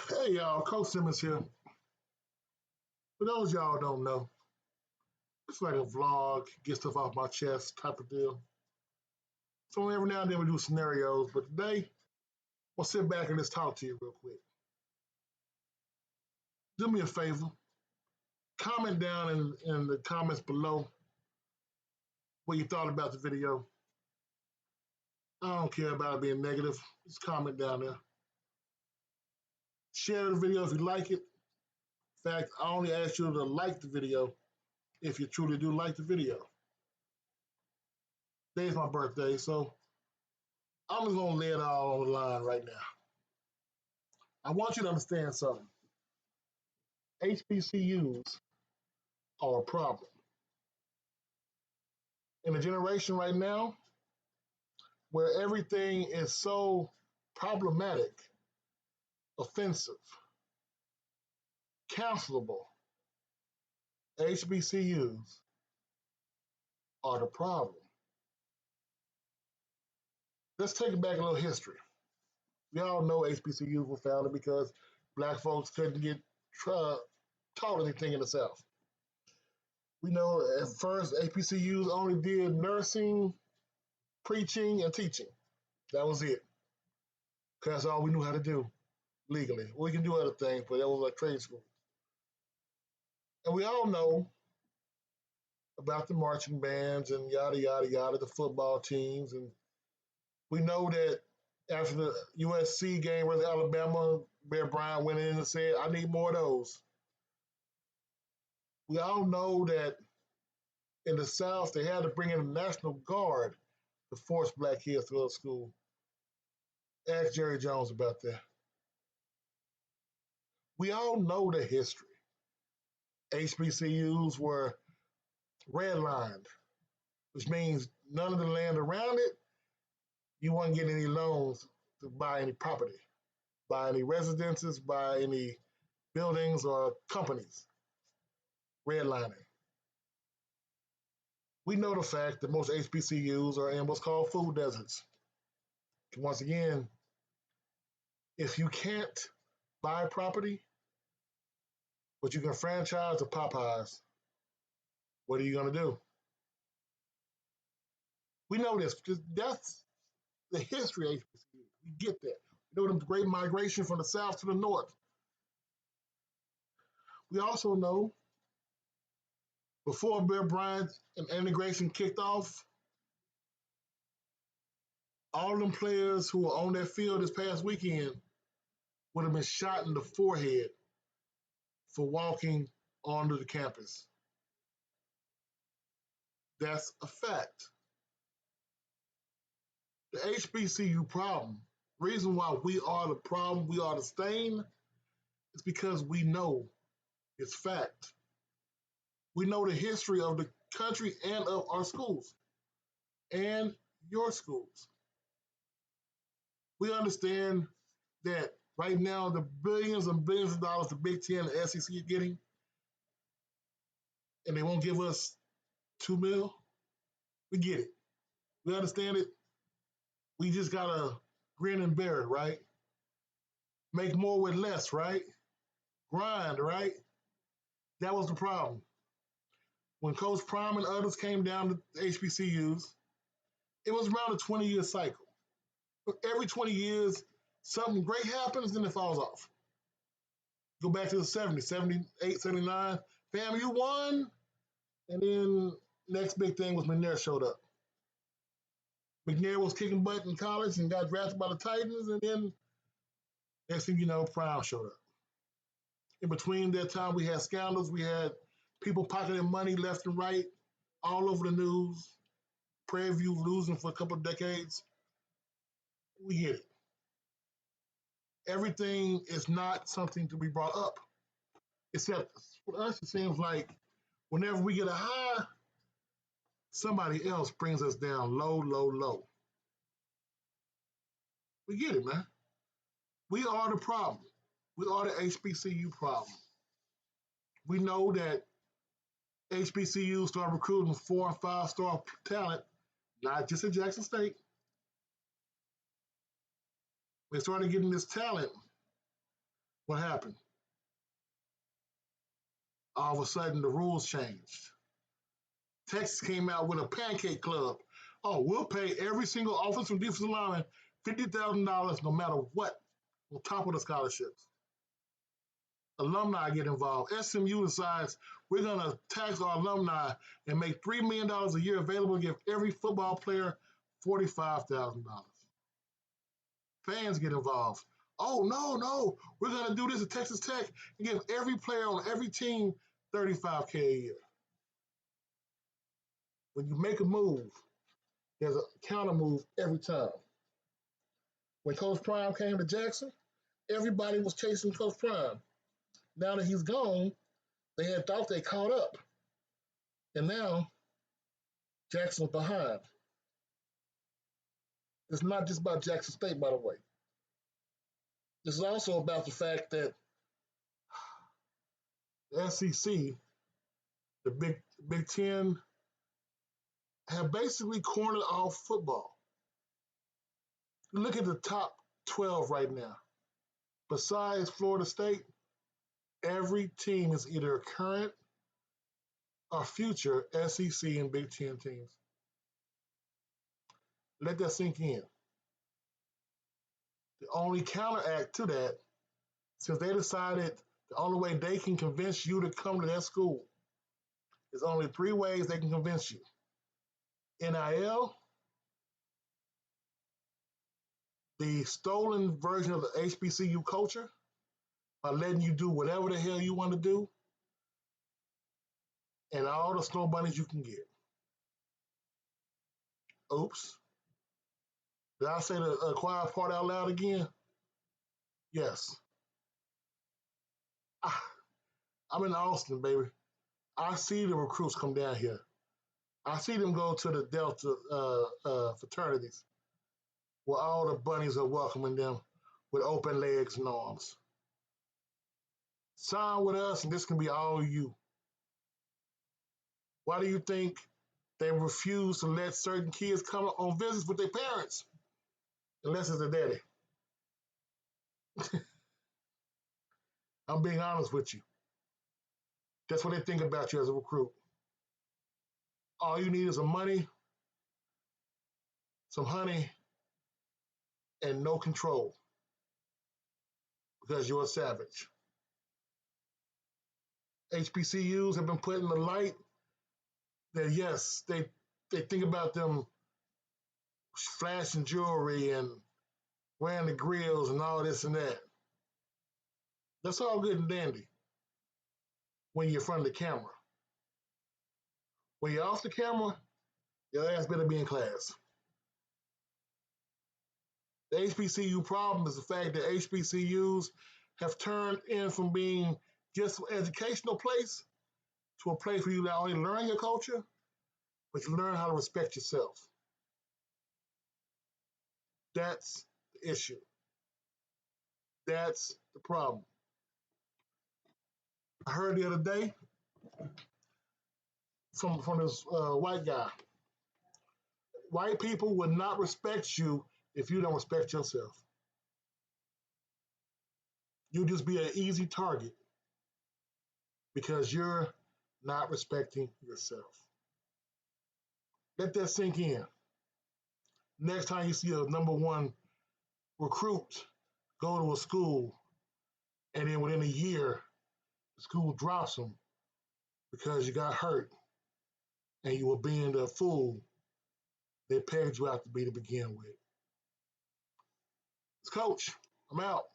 Hey y'all, Coach Simmons here. For those y'all who don't know, it's like a vlog, get stuff off my chest type of deal. So every now and then we do scenarios, but today we'll sit back and just talk to you real quick. Do me a favor, comment down in the comments below what you thought about the video. I don't care about it being negative, just comment down there. Share the video if you like it. In fact, I only ask you to like the video if you truly do like the video. Today's my birthday, so I'm just gonna lay it all on the line right now. I want you to understand something. HBCUs are a problem. In a generation right now where everything is so problematic, offensive, cancelable, HBCUs are the problem. Let's take it back a little history. We all know HBCUs were founded because black folks couldn't get taught anything in the South. We know at first HBCUs only did nursing, preaching, and teaching. That was it. Because that's all we knew how to do legally. We can do other things, but that was like trade school. And we all know about the marching bands and yada, yada, yada, the football teams. And we know that after the USC game with Alabama, Bear Bryant went in and said, I need more of those. We all know that in the South, they had to bring in the National Guard to force black kids to go to school. Ask Jerry Jones about that. We all know the history. HBCUs were redlined, which means none of the land around it, you weren't getting any loans to buy any property, buy any residences, buy any buildings or companies. Redlining. We know the fact that most HBCUs are in what's called food deserts. Once again, if you can't buy property, but you can franchise the Popeyes, what are you going to do? We know this because that's the history of HBCU. We get that. We know the great migration from the South to the North. We also know before Bear Bryant and integration kicked off, all them players who were on that field this past weekend would have been shot in the forehead for walking onto the campus. That's a fact. The HBCU problem, reason why we are the problem, we are the stain, is because we know it's fact. We know the history of the country and of our schools and your schools. We understand that right now the billions and billions of dollars the Big Ten and the SEC are getting, and they won't give us $2 million. We get it. We understand it. We just gotta grin and bear it, right? Make more with less, right? Grind, right? That was the problem. When Coach Prime and others came down to HBCUs, it was around a 20-year cycle. Every 20 years, something great happens, then it falls off. Go back to the 70s, 78, 79. Fam, you won. And then next big thing was McNair showed up. McNair was kicking butt in college and got drafted by the Titans. And then next thing you know, Prime showed up. In between that time, we had scandals. We had people pocketing money left and right, all over the news. Prairie View losing for a couple of decades. We get it. Everything is not something to be brought up. Except for us, it seems like whenever we get a high, somebody else brings us down low, low, low. We get it, man. We are the problem. We are the HBCU problem. We know that HBCUs start recruiting 4 and 5 star talent, not just at Jackson State. They started getting this talent What happened? All of a sudden, the rules changed. Texas came out with a pancake club. Oh, we'll pay every single offensive and defensive lineman $50,000 no matter what, on top of the scholarships. Alumni get involved. SMU decides we're going to tax our alumni and make $3 million a year available to give every football player $45,000. Fans get involved. Oh, no, we're going to do this at Texas Tech and give every player on every team $35K a year. When you make a move, there's a counter move every time. When Coach Prime came to Jackson, everybody was chasing Coach Prime. Now that he's gone, they had thought they caught up. And now Jackson's behind. It's not just about Jackson State, by the way. This is also about the fact that the SEC, the Big Ten, have basically cornered off football. Look at the top 12 right now. Besides Florida State, every team is either current or future SEC and Big Ten teams. Let that sink in. The only counteract to that, since they decided the only way they can convince you to come to that school, there's only 3 ways they can convince you. NIL, the stolen version of the HBCU culture, by letting you do whatever the hell you want to do, and all the snow bunnies you can get. Oops. Did I say the quiet part out loud again? Yes. I'm in Austin, baby. I see the recruits come down here. I see them go to the Delta fraternities where all the bunnies are welcoming them with open legs and arms. Sign with us and this can be all you. Why do you think they refuse to let certain kids come on visits with their parents? Unless it's a daddy. I'm being honest with you. That's what they think about you as a recruit. All you need is some money, some honey, and no control. Because you're a savage. HBCUs have been put in the light that, yes, they think about them flashing jewelry and wearing the grills and all this and that. That's all good and dandy when you're in front of the camera. When you're off the camera, your ass better be in class. The HBCU problem is the fact that HBCUs have turned in from being just an educational place to a place where you not only learn your culture, but you learn how to respect yourself. That's the issue. That's the problem. I heard the other day from this white guy. White people will not respect you if you don't respect yourself. You'll just be an easy target because you're not respecting yourself. Let that sink in. Next time you see a number 1 recruit go to a school and then within a year, the school drops them because you got hurt and you were being the fool they pegged you out to be to begin with. It's Coach. I'm out.